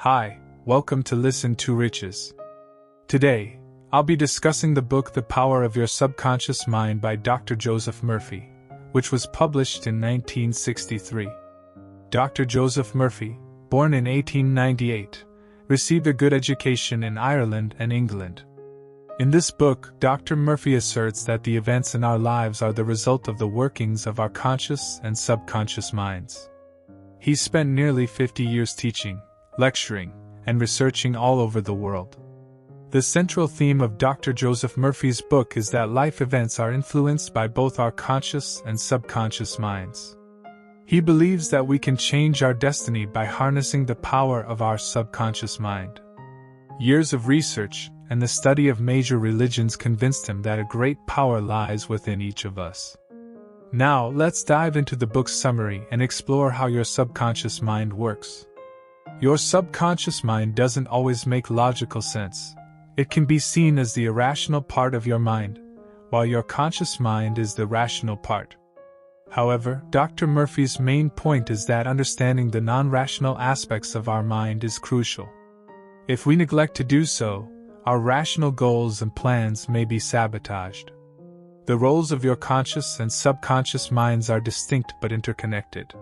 Hi, welcome to Listen2Riches. Today, I'll be discussing the book The Power of Your Subconscious Mind by Dr. Joseph Murphy, which was published in 1963. Dr. Joseph Murphy, born in 1898, received a good education in Ireland and England. In this book, Dr. Murphy asserts that the events in our lives are the result of the workings of our conscious and subconscious minds. He spent nearly 50 years teaching, lecturing, and researching all over the world. The central theme of Dr. Joseph Murphy's book is that life events are influenced by both our conscious and subconscious minds. He believes that we can change our destiny by harnessing the power of our subconscious mind. Years of research and the study of major religions convinced him that a great power lies within each of us. Now, let's dive into the book's summary and explore how your subconscious mind works. Your subconscious mind doesn't always make logical sense. It can be seen as the irrational part of your mind, while your conscious mind is the rational part. However, Dr. Murphy's main point is that understanding the non-rational aspects of our mind is crucial. If we neglect to do so, our rational goals and plans may be sabotaged. The roles of your conscious and subconscious minds are distinct but interconnected.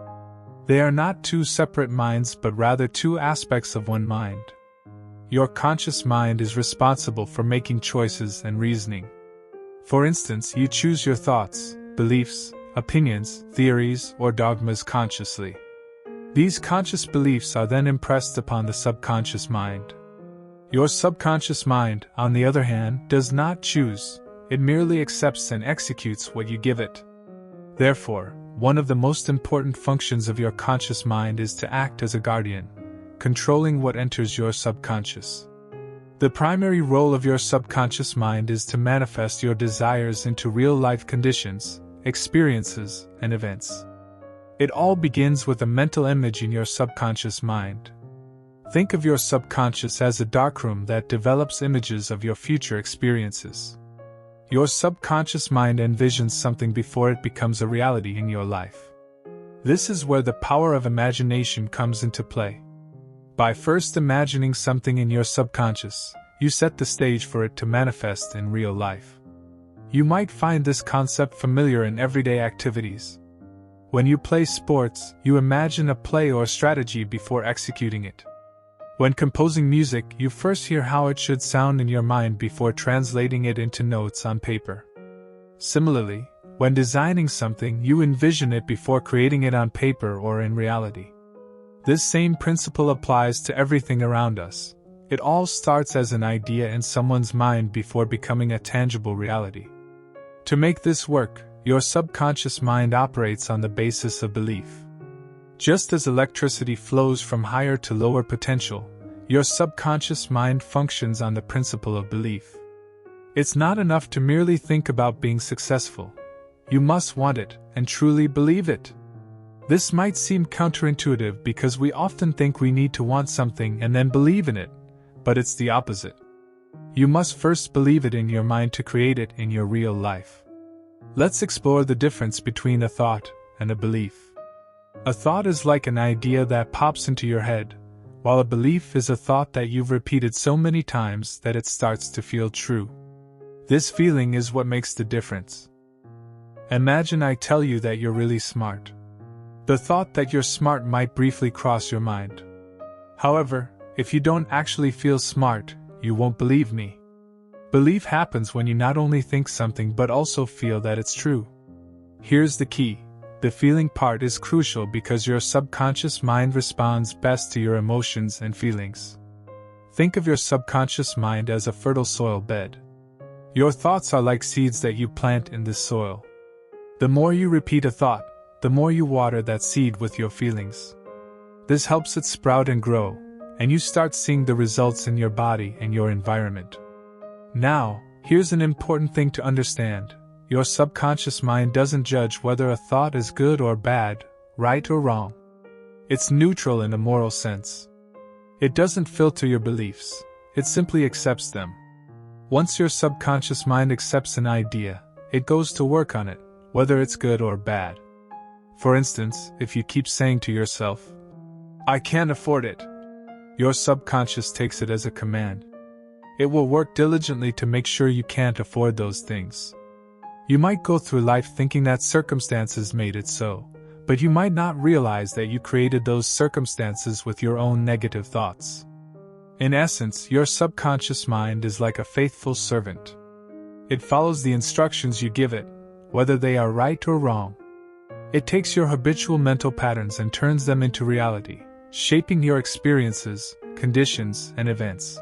They are not two separate minds but rather two aspects of one mind. Your conscious mind is responsible for making choices and reasoning. For instance, you choose your thoughts, beliefs, opinions, theories, or dogmas consciously. These conscious beliefs are then impressed upon the subconscious mind. Your subconscious mind, on the other hand, does not choose, it merely accepts and executes what you give it. Therefore, one of the most important functions of your conscious mind is to act as a guardian, controlling what enters your subconscious. The primary role of your subconscious mind is to manifest your desires into real-life conditions, experiences, and events. It all begins with a mental image in your subconscious mind. Think of your subconscious as a darkroom that develops images of your future experiences. Your subconscious mind envisions something before it becomes a reality in your life. This is where the power of imagination comes into play. By first imagining something in your subconscious, you set the stage for it to manifest in real life. You might find this concept familiar in everyday activities. When you play sports, you imagine a play or strategy before executing it. When composing music, you first hear how it should sound in your mind before translating it into notes on paper. Similarly, when designing something, you envision it before creating it on paper or in reality. This same principle applies to everything around us. It all starts as an idea in someone's mind before becoming a tangible reality. To make this work, your subconscious mind operates on the basis of belief. Just as electricity flows from higher to lower potential, your subconscious mind functions on the principle of belief. It's not enough to merely think about being successful. You must want it and truly believe it. This might seem counterintuitive because we often think we need to want something and then believe in it, but it's the opposite. You must first believe it in your mind to create it in your real life. Let's explore the difference between a thought and a belief. A thought is like an idea that pops into your head, while a belief is a thought that you've repeated so many times that it starts to feel true. This feeling is what makes the difference. Imagine I tell you that you're really smart. The thought that you're smart might briefly cross your mind. However, if you don't actually feel smart, you won't believe me. Belief happens when you not only think something but also feel that it's true. Here's the key. The feeling part is crucial because your subconscious mind responds best to your emotions and feelings. Think of your subconscious mind as a fertile soil bed. Your thoughts are like seeds that you plant in this soil. The more you repeat a thought, the more you water that seed with your feelings. This helps it sprout and grow, and you start seeing the results in your body and your environment. Now, here's an important thing to understand. Your subconscious mind doesn't judge whether a thought is good or bad, right or wrong. It's neutral in a moral sense. It doesn't filter your beliefs, it simply accepts them. Once your subconscious mind accepts an idea, it goes to work on it, whether it's good or bad. For instance, if you keep saying to yourself, "I can't afford it," Your subconscious takes it as a command. It will work diligently to make sure you can't afford those things. You might go through life thinking that circumstances made it so, but you might not realize that you created those circumstances with your own negative thoughts. In essence, your subconscious mind is like a faithful servant. It follows the instructions you give it, whether they are right or wrong. It takes your habitual mental patterns and turns them into reality, shaping your experiences, conditions, and events.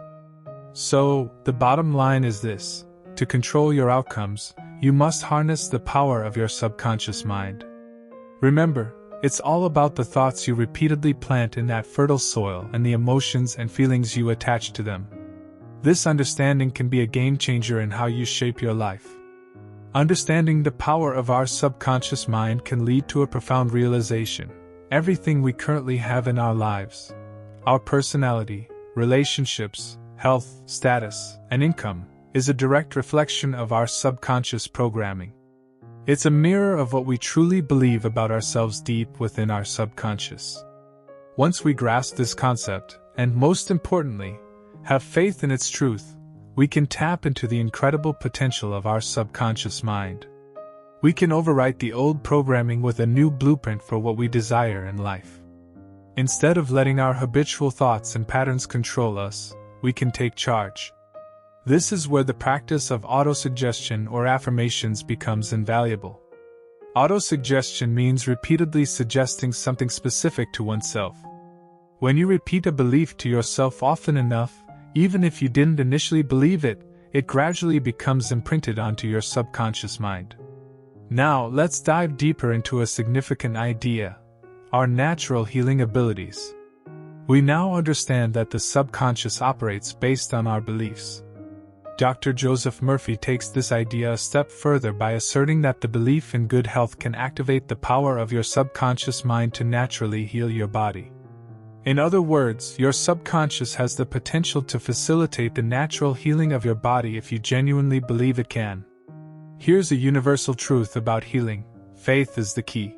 So, the bottom line is this: to control your outcomes, you must harness the power of your subconscious mind. Remember, it's all about the thoughts you repeatedly plant in that fertile soil and the emotions and feelings you attach to them. This understanding can be a game changer in how you shape your life. Understanding the power of our subconscious mind can lead to a profound realization. Everything we currently have in our lives, our personality, relationships, health, status, and income, is a direct reflection of our subconscious programming. It's a mirror of what we truly believe about ourselves deep within our subconscious. Once we grasp this concept, and most importantly, have faith in its truth, we can tap into the incredible potential of our subconscious mind. We can overwrite the old programming with a new blueprint for what we desire in life. Instead of letting our habitual thoughts and patterns control us, we can take charge. This is where the practice of autosuggestion or affirmations becomes invaluable. Autosuggestion means repeatedly suggesting something specific to oneself. When you repeat a belief to yourself often enough, even if you didn't initially believe it, it gradually becomes imprinted onto your subconscious mind. Now, let's dive deeper into a significant idea: our natural healing abilities. We now understand that the subconscious operates based on our beliefs. Dr. Joseph Murphy takes this idea a step further by asserting that the belief in good health can activate the power of your subconscious mind to naturally heal your body. In other words, your subconscious has the potential to facilitate the natural healing of your body if you genuinely believe it can. Here's a universal truth about healing: faith is the key.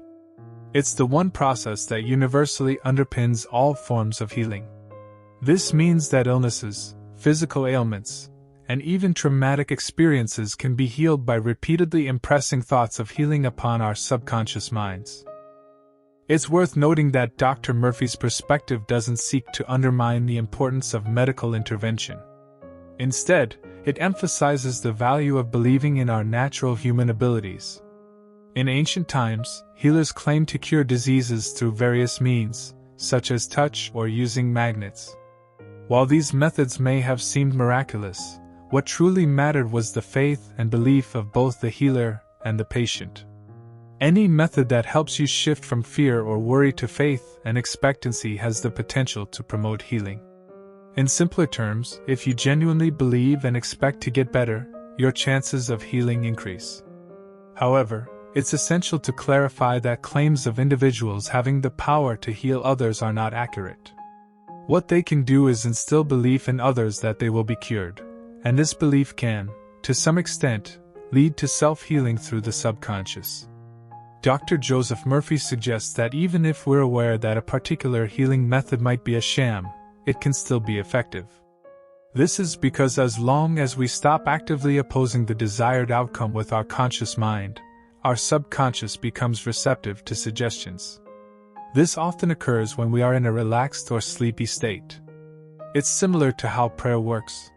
It's the one process that universally underpins all forms of healing. This means that illnesses, physical ailments, and even traumatic experiences can be healed by repeatedly impressing thoughts of healing upon our subconscious minds. It's worth noting that Dr. Murphy's perspective doesn't seek to undermine the importance of medical intervention. Instead, it emphasizes the value of believing in our natural human abilities. In ancient times, healers claimed to cure diseases through various means, such as touch or using magnets. While these methods may have seemed miraculous, what truly mattered was the faith and belief of both the healer and the patient. Any method that helps you shift from fear or worry to faith and expectancy has the potential to promote healing. In simpler terms, if you genuinely believe and expect to get better, your chances of healing increase. However, it's essential to clarify that claims of individuals having the power to heal others are not accurate. What they can do is instill belief in others that they will be cured, and this belief can, to some extent, lead to self-healing through the subconscious. Dr. Joseph Murphy suggests that even if we're aware that a particular healing method might be a sham, it can still be effective. This is because as long as we stop actively opposing the desired outcome with our conscious mind, our subconscious becomes receptive to suggestions. This often occurs when we are in a relaxed or sleepy state. It's similar to how prayer works.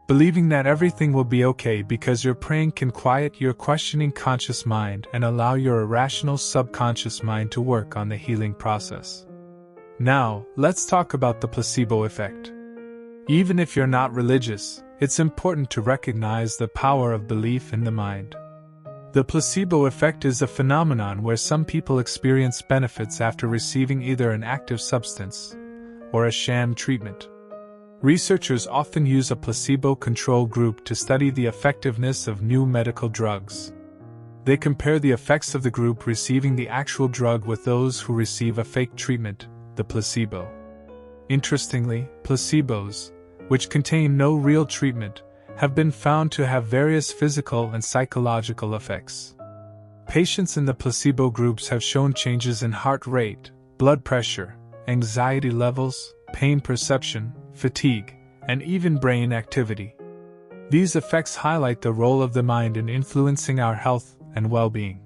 Believing that everything will be okay because you're praying can quiet your questioning conscious mind and allow your irrational subconscious mind to work on the healing process. Now, let's talk about the placebo effect. Even if you're not religious, it's important to recognize the power of belief in the mind. The placebo effect is a phenomenon where some people experience benefits after receiving either an active substance or a sham treatment. Researchers often use a placebo control group to study the effectiveness of new medical drugs. They compare the effects of the group receiving the actual drug with those who receive a fake treatment, the placebo. Interestingly, placebos, which contain no real treatment, have been found to have various physical and psychological effects. Patients in the placebo groups have shown changes in heart rate, blood pressure, anxiety levels, pain perception, fatigue, and even brain activity. These effects highlight the role of the mind in influencing our health and well-being.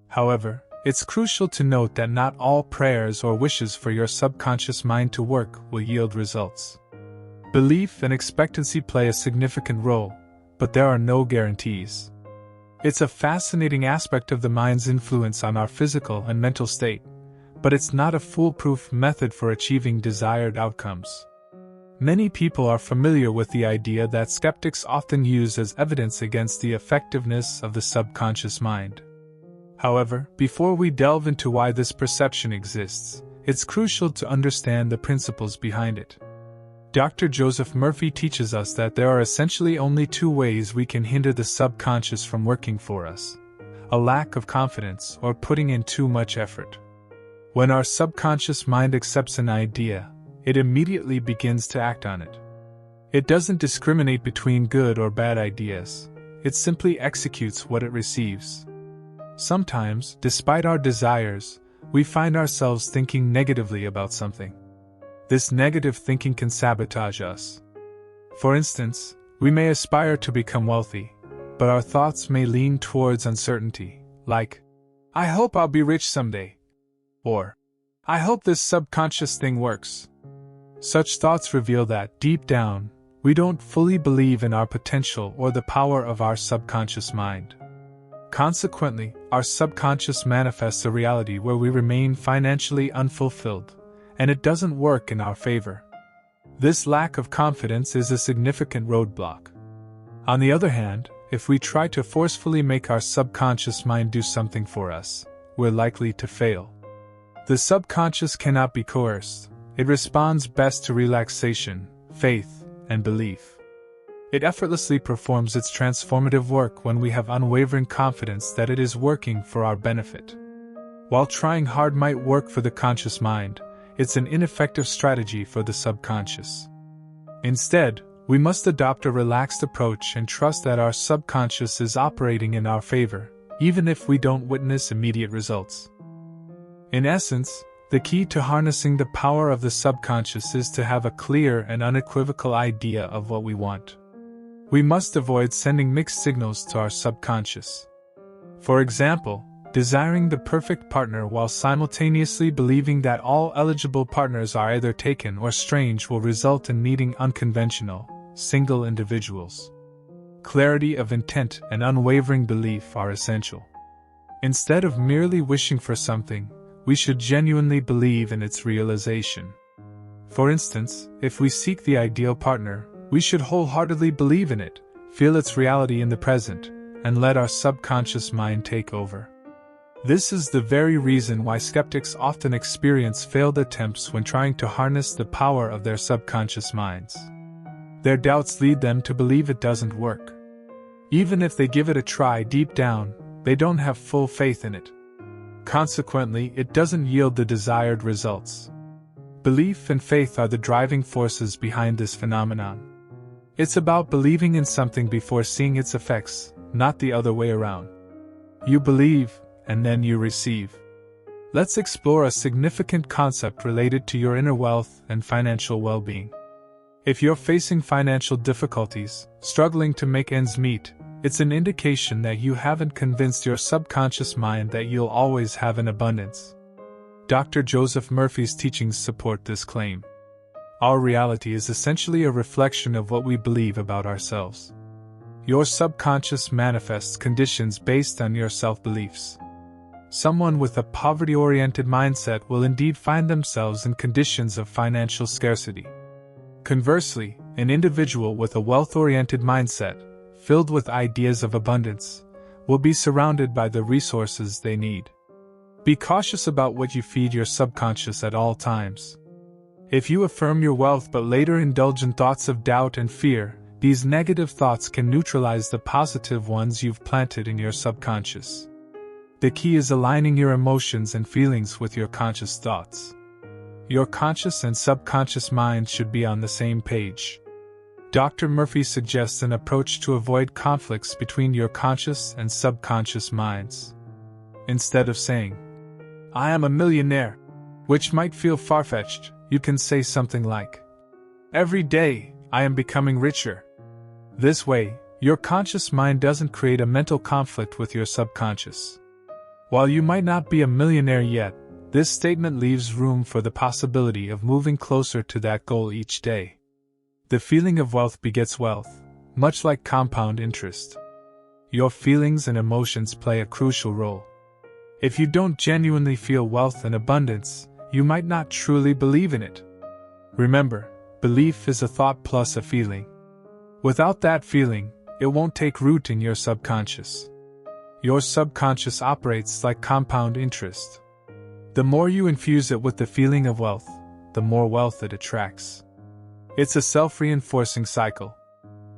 However, it's crucial to note that not all prayers or wishes for your subconscious mind to work will yield results. Belief and expectancy play a significant role, but there are no guarantees. It's a fascinating aspect of the mind's influence on our physical and mental state, but it's not a foolproof method for achieving desired outcomes. Many people are familiar with the idea that skeptics often use as evidence against the effectiveness of the subconscious mind. However, before we delve into why this perception exists, it's crucial to understand the principles behind it. Dr. Joseph Murphy teaches us that there are essentially only two ways we can hinder the subconscious from working for us: a lack of confidence or putting in too much effort. When our subconscious mind accepts an idea, it immediately begins to act on it. It doesn't discriminate between good or bad ideas, it simply executes what it receives. Sometimes, despite our desires, we find ourselves thinking negatively about something. This negative thinking can sabotage us. For instance, we may aspire to become wealthy, but our thoughts may lean towards uncertainty, like, "I hope I'll be rich someday," or, "I hope this subconscious thing works." Such thoughts reveal that, deep down, we don't fully believe in our potential or the power of our subconscious mind. Consequently, our subconscious manifests a reality where we remain financially unfulfilled, and it doesn't work in our favor. This lack of confidence is a significant roadblock. On the other hand, if we try to forcefully make our subconscious mind do something for us, we're likely to fail. The subconscious cannot be coerced. It responds best to relaxation, faith, and belief. It effortlessly performs its transformative work when we have unwavering confidence that it is working for our benefit. While trying hard might work for the conscious mind, it's an ineffective strategy for the subconscious. Instead, we must adopt a relaxed approach and trust that our subconscious is operating in our favor, even if we don't witness immediate results. In essence, the key to harnessing the power of the subconscious is to have a clear and unequivocal idea of what we want. We must avoid sending mixed signals to our subconscious. For example, desiring the perfect partner while simultaneously believing that all eligible partners are either taken or strange will result in meeting unconventional, single individuals. Clarity of intent and unwavering belief are essential. Instead of merely wishing for something, we should genuinely believe in its realization. For instance, if we seek the ideal partner, we should wholeheartedly believe in it, feel its reality in the present, and let our subconscious mind take over. This is the very reason why skeptics often experience failed attempts when trying to harness the power of their subconscious minds. Their doubts lead them to believe it doesn't work. Even if they give it a try deep down, they don't have full faith in it. Consequently, it doesn't yield the desired results. Belief and faith are the driving forces behind this phenomenon. It's about believing in something before seeing its effects, not the other way around. You believe, and then you receive. Let's explore a significant concept related to your inner wealth and financial well-being. If you're facing financial difficulties, struggling to make ends meet, it's an indication that you haven't convinced your subconscious mind that you'll always have an abundance. Dr. Joseph Murphy's teachings support this claim. Our reality is essentially a reflection of what we believe about ourselves. Your subconscious manifests conditions based on your self-beliefs. Someone with a poverty-oriented mindset will indeed find themselves in conditions of financial scarcity. Conversely, an individual with a wealth-oriented mindset, filled with ideas of abundance, will be surrounded by the resources they need. Be cautious about what you feed your subconscious at all times. If you affirm your wealth but later indulge in thoughts of doubt and fear, these negative thoughts can neutralize the positive ones you've planted in your subconscious. The key is aligning your emotions and feelings with your conscious thoughts. Your conscious and subconscious minds should be on the same page. Dr. Murphy suggests an approach to avoid conflicts between your conscious and subconscious minds. Instead of saying, "I am a millionaire," which might feel far-fetched, you can say something like, "Every day, I am becoming richer." This way, your conscious mind doesn't create a mental conflict with your subconscious. While you might not be a millionaire yet, this statement leaves room for the possibility of moving closer to that goal each day. The feeling of wealth begets wealth, much like compound interest. Your feelings and emotions play a crucial role. If you don't genuinely feel wealth and abundance, you might not truly believe in it. Remember, belief is a thought plus a feeling. Without that feeling, it won't take root in your subconscious. Your subconscious operates like compound interest. The more you infuse it with the feeling of wealth, the more wealth it attracts. It's a self-reinforcing cycle.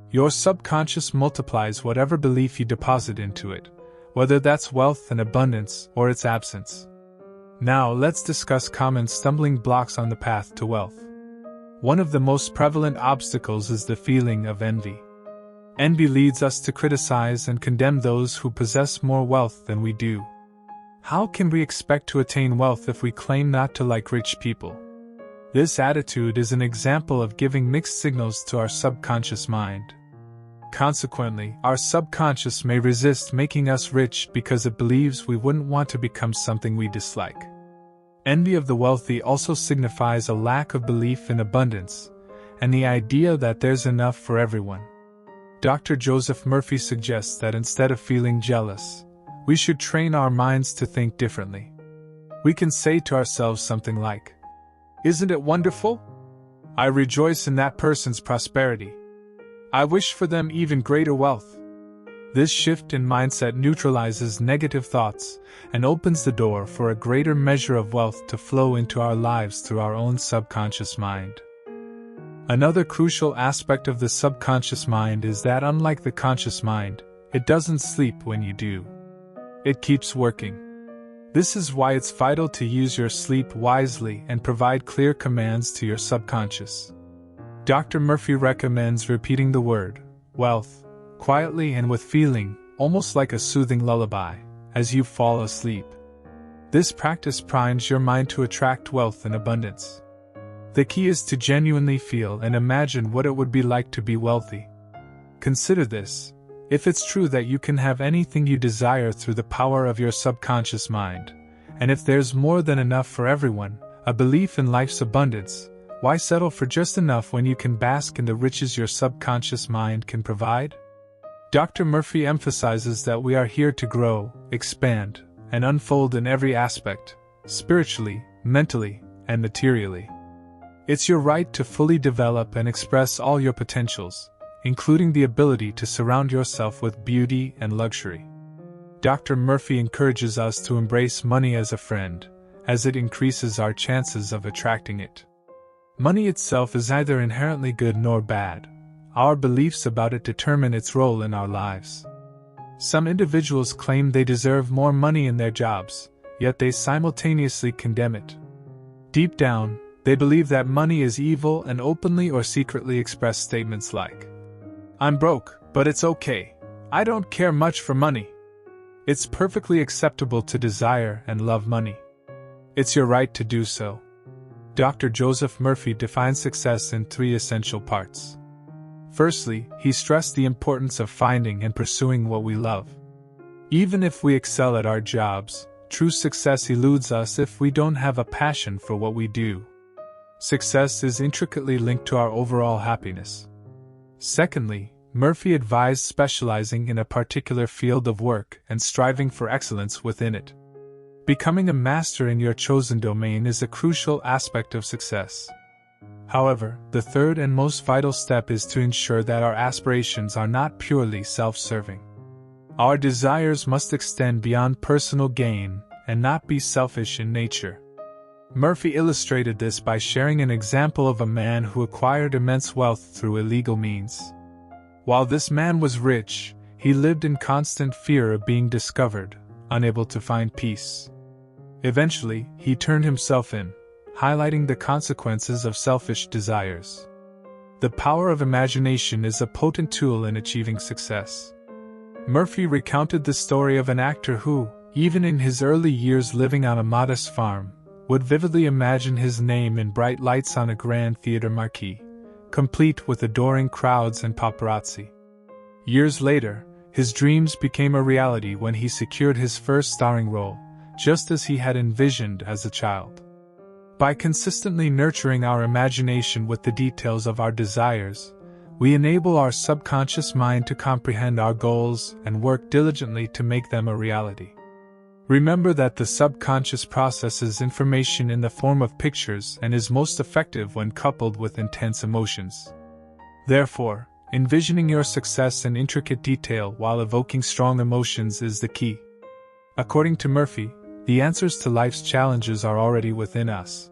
Your subconscious multiplies whatever belief you deposit into it, whether that's wealth and abundance or its absence. Now let's discuss common stumbling blocks on the path to wealth. One of the most prevalent obstacles is the feeling of envy. Envy leads us to criticize and condemn those who possess more wealth than we do. How can we expect to attain wealth if we claim not to like rich people? This attitude is an example of giving mixed signals to our subconscious mind. Consequently, our subconscious may resist making us rich because it believes we wouldn't want to become something we dislike. Envy of the wealthy also signifies a lack of belief in abundance, and the idea that there's enough for everyone. Dr. Joseph Murphy suggests that instead of feeling jealous, we should train our minds to think differently. We can say to ourselves something like, "Isn't it wonderful? I rejoice in that person's prosperity. I wish for them even greater wealth." This shift in mindset neutralizes negative thoughts and opens the door for a greater measure of wealth to flow into our lives through our own subconscious mind. Another crucial aspect of the subconscious mind is that unlike the conscious mind, it doesn't sleep when you do. It keeps working. This is why it's vital to use your sleep wisely and provide clear commands to your subconscious. Dr. Murphy recommends repeating the word, wealth, quietly and with feeling, almost like a soothing lullaby, as you fall asleep. This practice primes your mind to attract wealth and abundance. The key is to genuinely feel and imagine what it would be like to be wealthy. Consider this: if it's true that you can have anything you desire through the power of your subconscious mind, and if there's more than enough for everyone, a belief in life's abundance, why settle for just enough when you can bask in the riches your subconscious mind can provide? Dr. Murphy emphasizes that we are here to grow, expand, and unfold in every aspect, spiritually, mentally, and materially. It's your right to fully develop and express all your potentials, including the ability to surround yourself with beauty and luxury. Dr. Murphy encourages us to embrace money as a friend, as it increases our chances of attracting it. Money itself is neither inherently good nor bad. Our beliefs about it determine its role in our lives. Some individuals claim they deserve more money in their jobs, yet they simultaneously condemn it. Deep down, they believe that money is evil and openly or secretly express statements like, "I'm broke, but it's okay. I don't care much for money." It's perfectly acceptable to desire and love money. It's your right to do so. Dr. Joseph Murphy defines success in 3 essential parts. Firstly, he stressed the importance of finding and pursuing what we love. Even if we excel at our jobs, true success eludes us if we don't have a passion for what we do. Success is intricately linked to our overall happiness. Secondly, Murphy advised specializing in a particular field of work and striving for excellence within it. Becoming a master in your chosen domain is a crucial aspect of success. However, the third and most vital step is to ensure that our aspirations are not purely self-serving. Our desires must extend beyond personal gain and not be selfish in nature. Murphy illustrated this by sharing an example of a man who acquired immense wealth through illegal means. While this man was rich, he lived in constant fear of being discovered, unable to find peace. Eventually, he turned himself in, highlighting the consequences of selfish desires. The power of imagination is a potent tool in achieving success. Murphy recounted the story of an actor who, even in his early years living on a modest farm, would vividly imagine his name in bright lights on a grand theater marquee, complete with adoring crowds and paparazzi. Years later, his dreams became a reality when he secured his first starring role, just as he had envisioned as a child. By consistently nurturing our imagination with the details of our desires, we enable our subconscious mind to comprehend our goals and work diligently to make them a reality. Remember that the subconscious processes information in the form of pictures and is most effective when coupled with intense emotions. Therefore, envisioning your success in intricate detail while evoking strong emotions is the key. According to Murphy, the answers to life's challenges are already within us.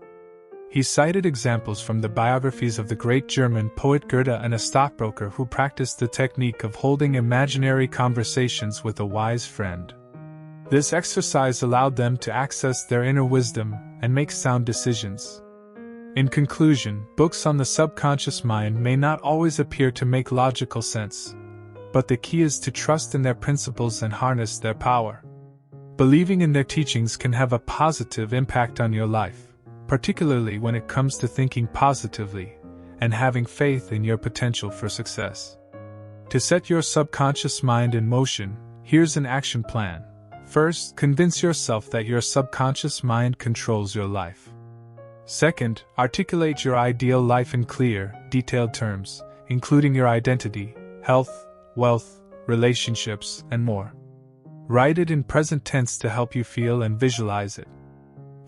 He cited examples from the biographies of the great German poet Goethe and a stockbroker who practiced the technique of holding imaginary conversations with a wise friend. This exercise allowed them to access their inner wisdom and make sound decisions. In conclusion, books on the subconscious mind may not always appear to make logical sense, but the key is to trust in their principles and harness their power. Believing in their teachings can have a positive impact on your life, particularly when it comes to thinking positively and having faith in your potential for success. To set your subconscious mind in motion, here's an action plan. First, convince yourself that your subconscious mind controls your life. Second, articulate your ideal life in clear, detailed terms, including your identity, health, wealth, relationships, and more. Write it in present tense to help you feel and visualize it.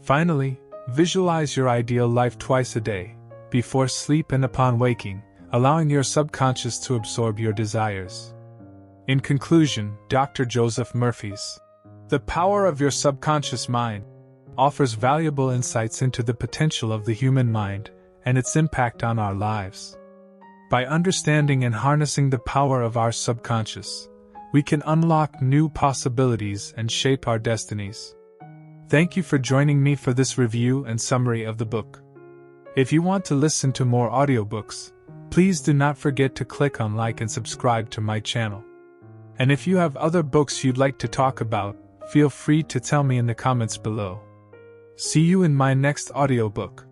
Finally, visualize your ideal life twice a day, before sleep and upon waking, allowing your subconscious to absorb your desires. In conclusion, Dr. Joseph Murphy's The Power of Your Subconscious Mind offers valuable insights into the potential of the human mind and its impact on our lives. By understanding and harnessing the power of our subconscious, we can unlock new possibilities and shape our destinies. Thank you for joining me for this review and summary of the book. If you want to listen to more audiobooks, please do not forget to click on like and subscribe to my channel. And if you have other books you'd like to talk about, feel free to tell me in the comments below. See you in my next audiobook.